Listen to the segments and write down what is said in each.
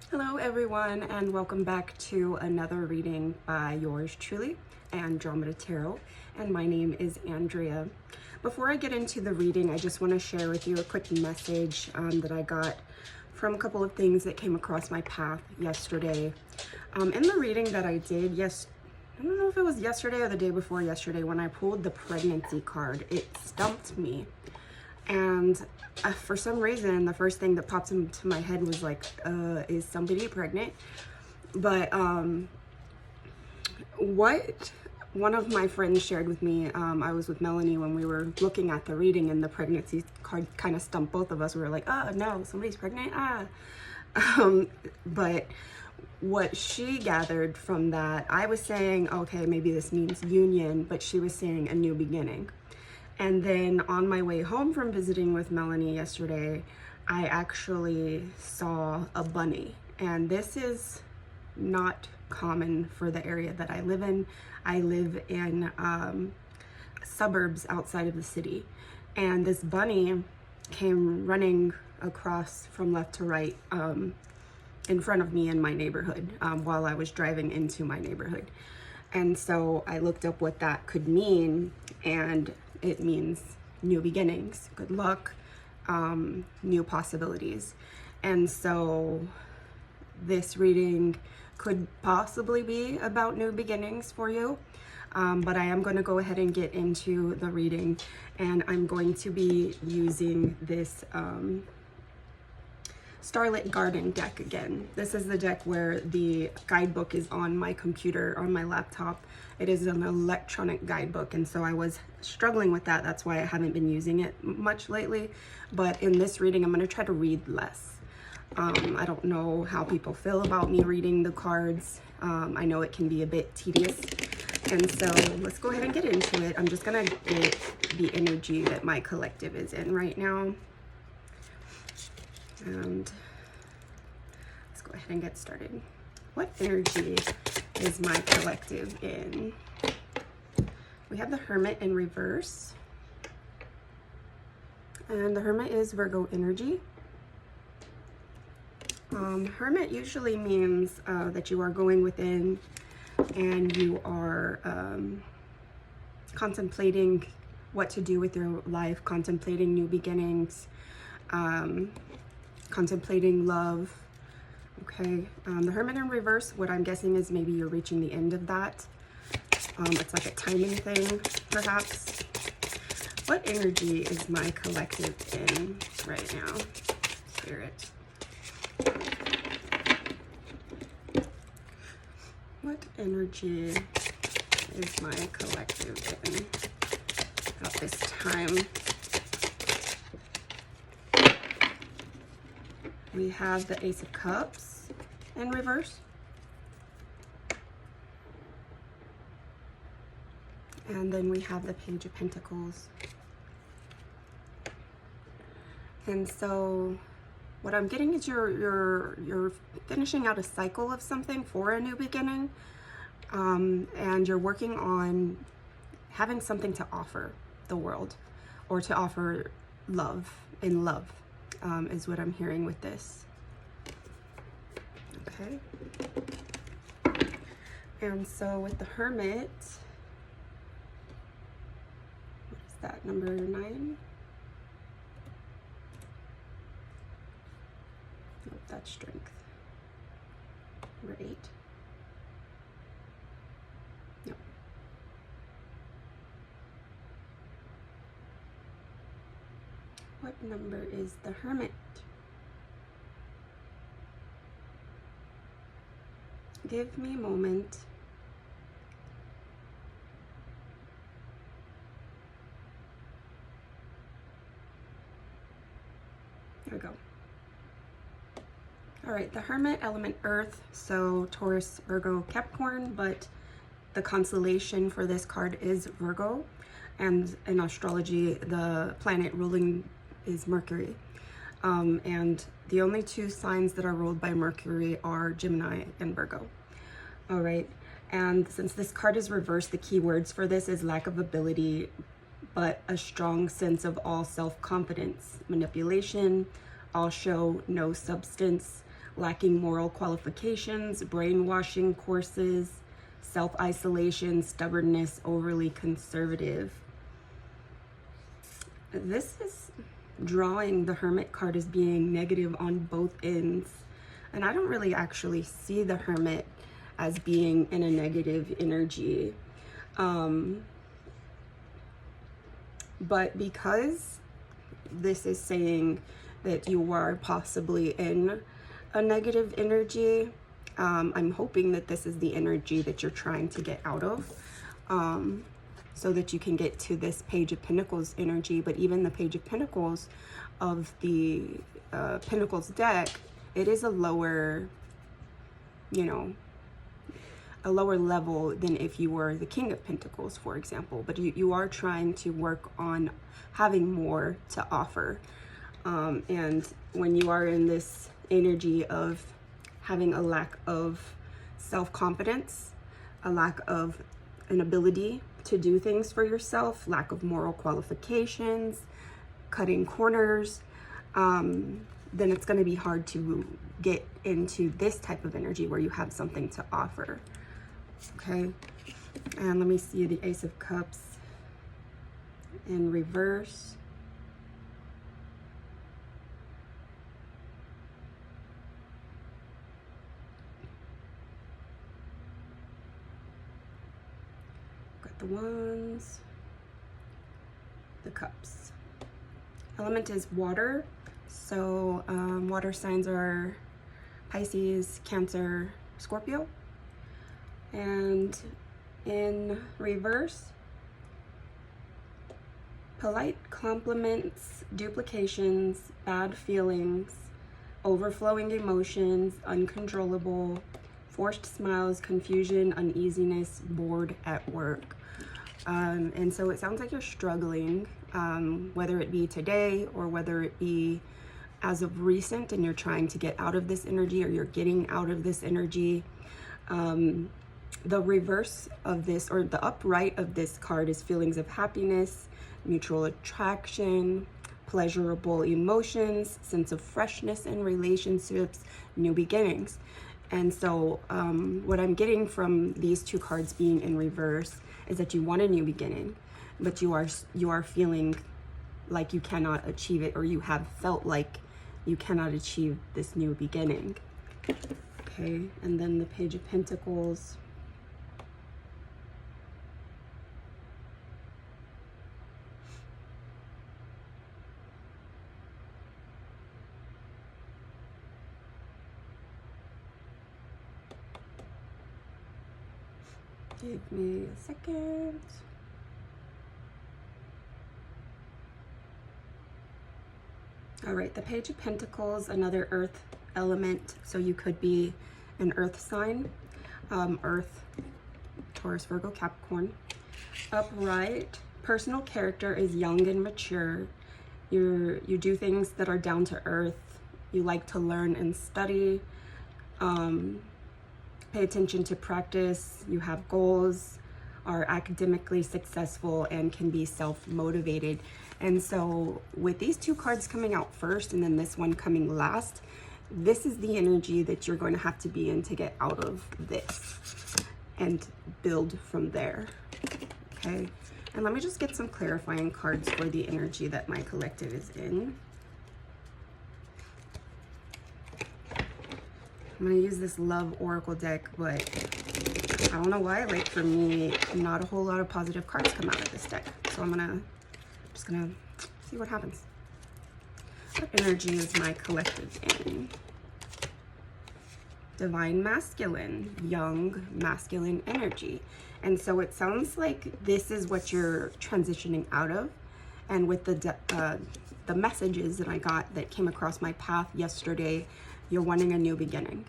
Hello everyone, and welcome back to another reading by yours truly, Andromeda Tarot, and my name is Andrea. Before I get into the reading, I just want to share with you a quick message that I got from a couple of things that came across my path yesterday. In the reading that I did, I don't know if it was yesterday or the day before yesterday, when I pulled the pregnancy card, it stumped me. And for some reason, the first thing that popped into my head was like, is somebody pregnant? But what one of my friends shared with me, I was with Melanie when we were looking at the reading, and the pregnancy card kind of stumped both of us. We were like, oh no, somebody's pregnant, but what she gathered from that, I was saying, okay, maybe this means union, but she was saying a new beginning. And then on my way home from visiting with Melanie yesterday, I actually saw a bunny. And this is not common for the area that I live in. I live in suburbs outside of the city. And this bunny came running across from left to right in front of me in my neighborhood while I was driving into my neighborhood. And so I looked up what that could mean, and it means new beginnings, good luck, new possibilities. And so this reading could possibly be about new beginnings for you. But I am going to go ahead and get into the reading, and I'm going to be using this Starlit Garden deck again. This is the deck where the guidebook is on my computer, on my laptop. It is an electronic guidebook, and so I was struggling with that. That's why I haven't been using it much lately. But in this reading, I'm going to try to read less. I don't know how people feel about me reading the cards. I know it can be a bit tedious. And so let's go ahead and get into it. I'm just going to get the energy that my collective is in right now. And let's go ahead and get started. What energy is my collective in? We have the Hermit in reverse. And the Hermit is Virgo energy. Hermit usually means that you are going within and you are contemplating what to do with your life, contemplating new beginnings, contemplating love. Okay, the Hermit in reverse, what I'm guessing is maybe you're reaching the end of that. It's like a timing thing, perhaps. What energy is my collective in right now? Spirit. What energy is my collective in at this time? We have the Ace of Cups in reverse. And then we have the Page of Pentacles. And so what I'm getting is you're finishing out a cycle of something for a new beginning. And you're working on having something to offer the world, or to offer love, in love. Is what I'm hearing with this. Okay. And so with the Hermit, what is that, number 9? Nope, that's Strength. Number 8. Nope. What number is the Hermit? Give me a moment. There we go. All right, the Hermit, element Earth, so Taurus, Virgo, Capricorn, but the constellation for this card is Virgo, and in astrology, the planet ruling is Mercury. And the only two signs that are ruled by Mercury are Gemini and Virgo. All right, and since this card is reversed, the key words for this is lack of ability, but a strong sense of all self-confidence, manipulation, all show, no substance, lacking moral qualifications, brainwashing courses, self-isolation, stubbornness, overly conservative. This is drawing the Hermit card as being negative on both ends. And I don't really actually see the Hermit as being in a negative energy. But because this is saying that you are possibly in a negative energy, I'm hoping that this is the energy that you're trying to get out of, so that you can get to this Page of Pentacles energy. But even the Page of Pentacles of the Pentacles deck, it is a lower, you know, a lower level than if you were the King of Pentacles, for example. But you are trying to work on having more to offer. And when you are in this energy of having a lack of self-confidence, a lack of an ability to do things for yourself, lack of moral qualifications, cutting corners, then it's going to be hard to get into this type of energy where you have something to offer. Okay, and let me see the Ace of Cups in reverse. Got the Wands, the Cups. Element is water, so water signs are Pisces, Cancer, Scorpio. And in reverse, polite compliments, duplications, bad feelings, overflowing emotions, uncontrollable, forced smiles, confusion, uneasiness, bored at work. And so it sounds like you're struggling, whether it be today or whether it be as of recent, and you're trying to get out of this energy, or you're getting out of this energy. The reverse of this, or the upright of this card, is feelings of happiness, mutual attraction, pleasurable emotions, sense of freshness in relationships, new beginnings. And so what I'm getting from these two cards being in reverse is that you want a new beginning, but you are feeling like you cannot achieve it, or you have felt like you cannot achieve this new beginning. Okay, and then the Page of Pentacles. Give me a second. All right, the Page of Pentacles, another earth element. So you could be an earth sign, earth, Taurus, Virgo, Capricorn. Upright, personal character is young and mature. You do things that are down to earth. You like to learn and study. Pay attention to practice. You have goals, are academically successful, and can be self-motivated. And so with these two cards coming out first and then this one coming last, this is the energy that you're going to have to be in to get out of this and build from there. Okay, and let me just get some clarifying cards for the energy that my collective is in. I'm going to use this Love Oracle deck, but I don't know why, like for me, not a whole lot of positive cards come out of this deck. So I'm just gonna see what happens. What energy is my collective in? Divine Masculine, young masculine energy. And so it sounds like this is what you're transitioning out of. And with the messages that I got that came across my path yesterday, you're wanting a new beginning.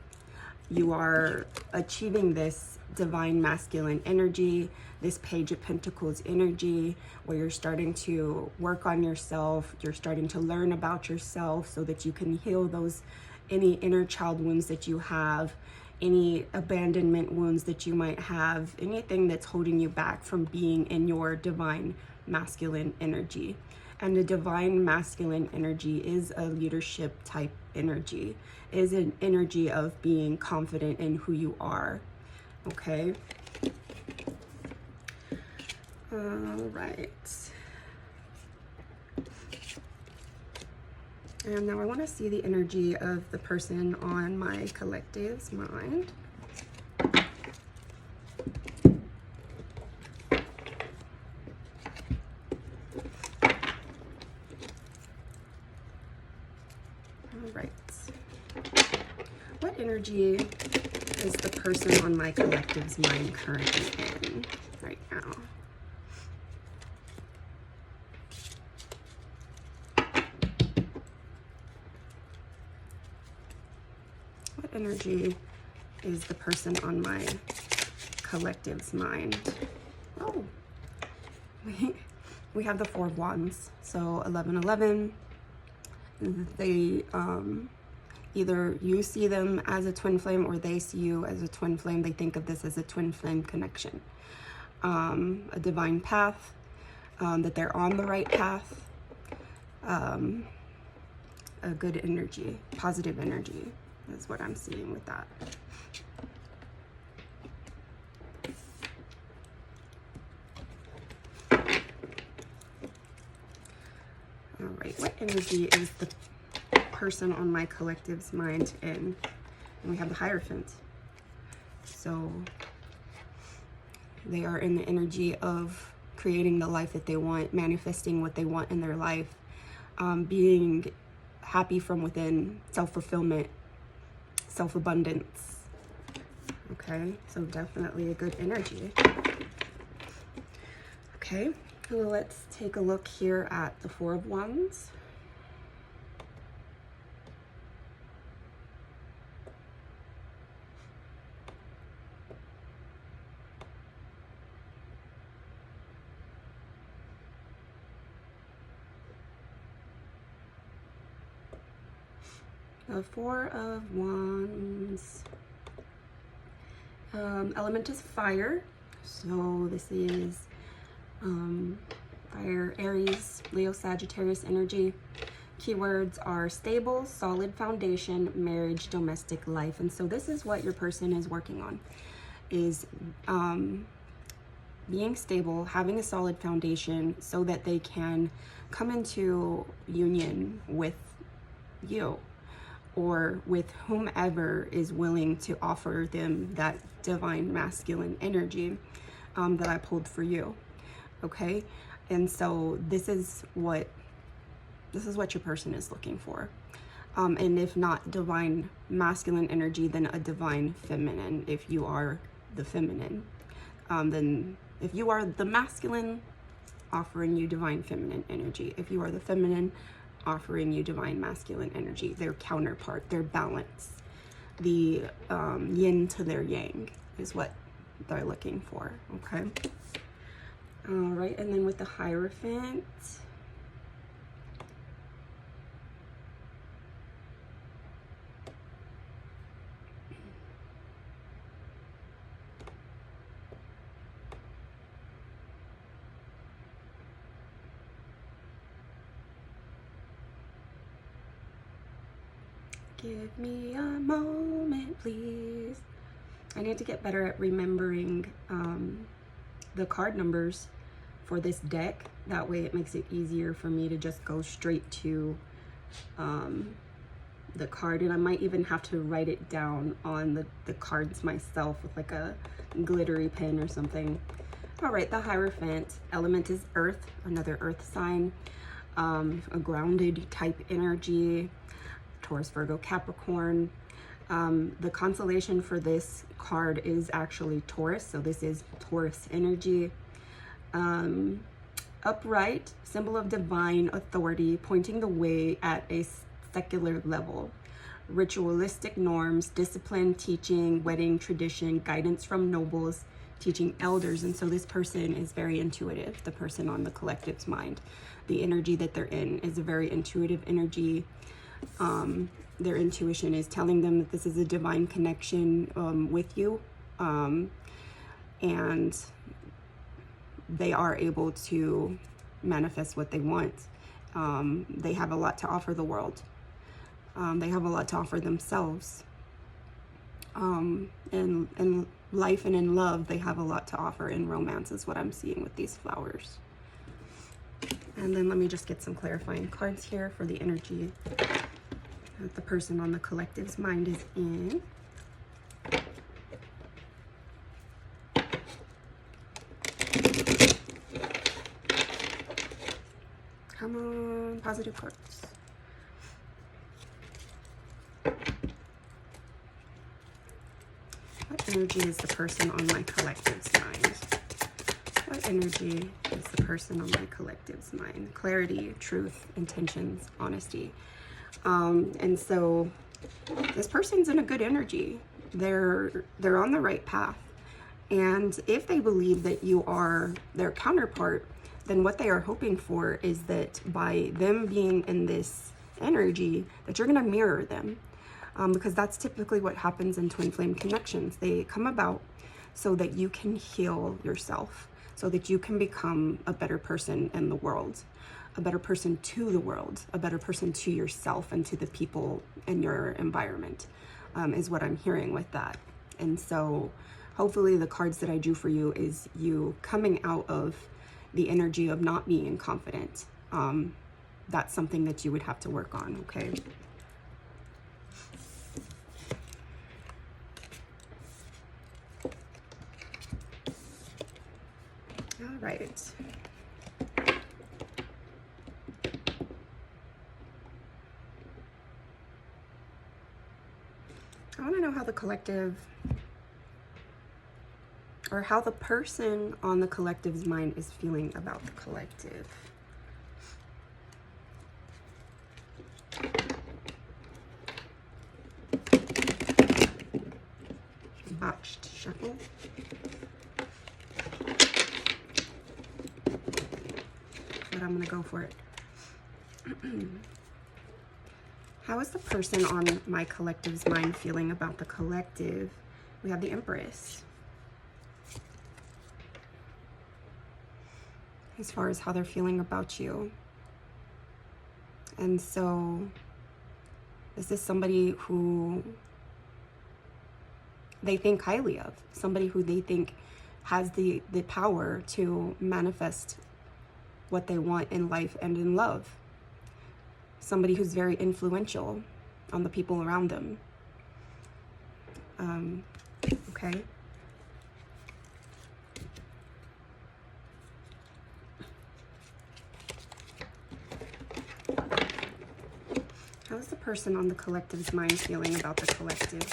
You are achieving this divine masculine energy, this Page of Pentacles energy, where you're starting to work on yourself. You're starting to learn about yourself so that you can heal any inner child wounds that you have, any abandonment wounds that you might have, anything that's holding you back from being in your divine masculine energy. And the divine masculine energy is a leadership type energy, is an energy of being confident in who you are. Okay. All right. And now I want to see the energy of the person on my collective's mind. All right. What energy is the person on my collective's mind currently in right now? What energy is the person on my collective's mind? Oh, we have the Four of Wands. So 1111, they either you see them as a twin flame or they see you as a twin flame. They think of this as a twin flame connection, a divine path, that they're on the right path, a good energy, positive energy is what I'm seeing with that. All right, what energy is the person on my collective's mind in? And we have the Hierophant. So they are in the energy of creating the life that they want, manifesting what they want in their life, being happy from within, self-fulfillment, self-abundance. Okay, so definitely a good energy. Okay, well, let's take a look here at the Four of Wands. The Four of Wands. Element is fire. So this is fire, Aries, Leo, Sagittarius energy. Keywords are stable, solid foundation, marriage, domestic life. And so this is what your person is working on, is being stable, having a solid foundation so that they can come into union with you or with whomever is willing to offer them that divine masculine energy that I pulled for you. Okay, and so this is what your person is looking for, and if not divine masculine energy, then a divine feminine. If you are the feminine, then if you are the masculine, offering you divine feminine energy. If you are the feminine, offering you divine masculine energy. Their counterpart, their balance, the yin to their yang is what they're looking for. Okay. All right, and then with the Hierophant, give me a moment, please. I need to get better at remembering the card numbers for this deck. That way it makes it easier for me to just go straight to the card. And I might even have to write it down on the cards myself with like a glittery pen or something. All right, the Hierophant. Element is earth, another earth sign, a grounded type energy. Taurus, Virgo, Capricorn. The constellation for this card is actually Taurus, so this is Taurus energy. Upright, symbol of divine authority, pointing the way at a secular level. Ritualistic norms, discipline, teaching, wedding tradition, guidance from nobles, teaching elders. And so this person is very intuitive, the person on the collective's mind. The energy that they're in is a very intuitive energy. Their intuition is telling them that this is a divine connection with you, and they are able to manifest what they want. They have a lot to offer the world. They have a lot to offer themselves. In life and in love, they have a lot to offer. In romance is what I'm seeing with these flowers. And then let me just get some clarifying cards here for the energy that the person on the collective's mind is in. Come on, positive cards. What energy is the person on my collective's mind? What energy is the person on my collective's mind? Clarity, truth, intentions, honesty. And so this person's in a good energy. They're on the right path. And if they believe that you are their counterpart, then what they are hoping for is that by them being in this energy, that you're going to mirror them. Because that's typically what happens in twin flame connections. They come about so that you can heal yourself, so that you can become a better person in the world, a better person to the world, a better person to yourself and to the people in your environment, is what I'm hearing with that. And so hopefully the cards that I drew for you is you coming out of the energy of not being confident. That's something that you would have to work on, okay? All right. I want to know how the collective, or how the person on the collective's mind is feeling about the collective. Botched shuffle. But I'm going to go for it. How is the person on my collective's mind feeling about the collective? We have the Empress. As far as how they're feeling about you. And so, this is somebody who they think highly of. Somebody who they think has the power to manifest what they want in life and in love. Somebody who's very influential on the people around them. Okay. How is the person on the collective's mind feeling about the collective?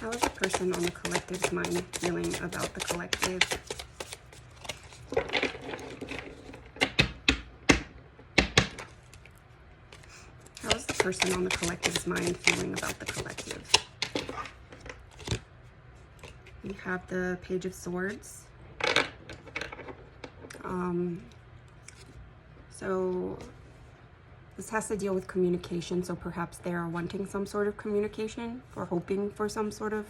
How is the person on the collective's mind feeling about the collective? How is the person on the collective's mind feeling about the collective? We have the Page of Swords. So this has to deal with communication. So perhaps they are wanting some sort of communication, or hoping for some sort of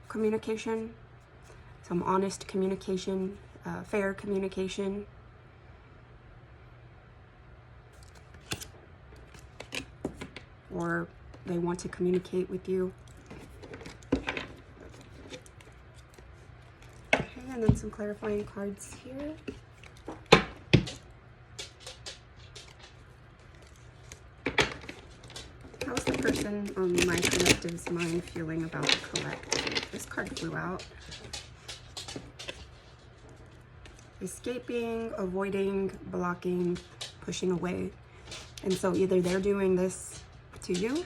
communication, some honest communication, fair communication. Or they want to communicate with you. Okay, and then some clarifying cards here. How's the person on my collective's mind feeling about the collective? This card flew out. Escaping, avoiding, blocking, pushing away. And so either they're doing this to you,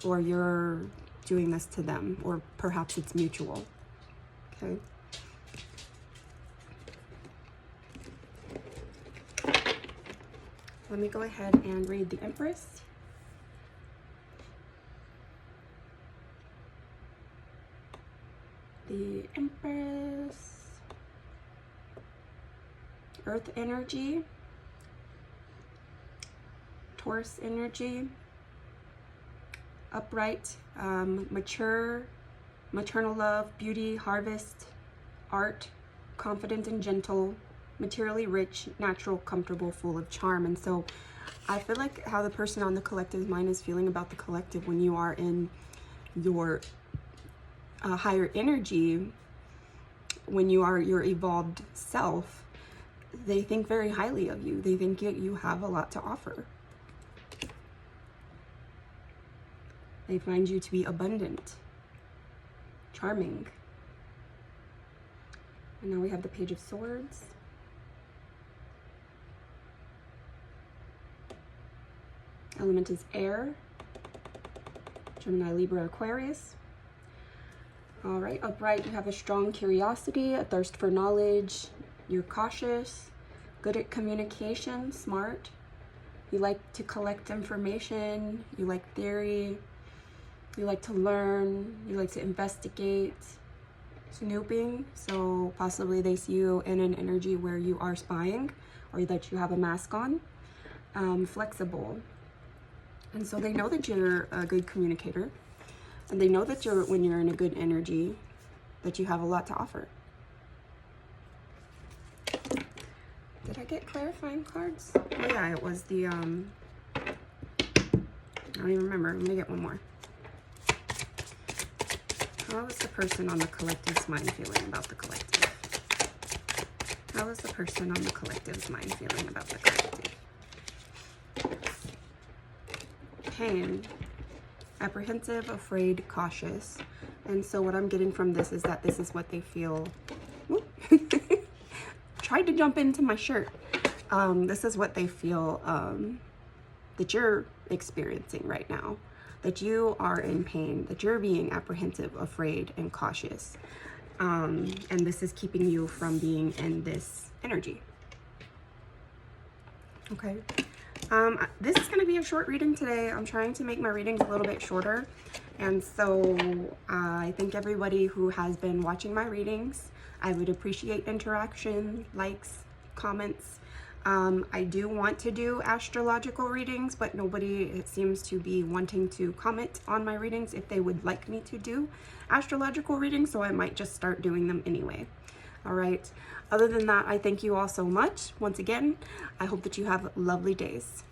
or you're doing this to them, or perhaps it's mutual. Okay. Let me go ahead and read the Empress. The Empress. Earth energy. Taurus energy. Upright, mature, maternal love, beauty, harvest, art, confident and gentle, materially rich, natural, comfortable, full of charm. And so I feel like how the person on the collective's mind is feeling about the collective when you are in your higher energy, when you are your evolved self, they think very highly of you. They think you have a lot to offer. They find you to be abundant, charming. And now we have the Page of Swords. Element is air. Gemini, Libra, Aquarius. All right, upright, you have a strong curiosity, a thirst for knowledge. You're cautious, good at communication, smart. You like to collect information. You like theory. You like to learn. You like to investigate. Snooping. So possibly they see you in an energy where you are spying or that you have a mask on. Flexible. And so they know that you're a good communicator. And they know that when you're in a good energy, that you have a lot to offer. Did I get clarifying cards? Oh yeah, it was the, I don't even remember. I'm gonna get one more. How is the person on the collective's mind feeling about the collective? How is the person on the collective's mind feeling about the collective? Pain. Apprehensive, afraid, cautious. And so what I'm getting from this is that this is what they feel. Tried to jump into my shirt. This is what they feel that you're experiencing right now. That you are in pain, that you're being apprehensive, afraid, and cautious. And this is keeping you from being in this energy. Okay. This is going to be a short reading today. I'm trying to make my readings a little bit shorter. And so I thank everybody who has been watching my readings. I would appreciate interaction, likes, comments. I do want to do astrological readings, but nobody, it seems to be wanting to comment on my readings if they would like me to do astrological readings, so I might just start doing them anyway. All right. Other than that, I thank you all so much. Once again, I hope that you have lovely days.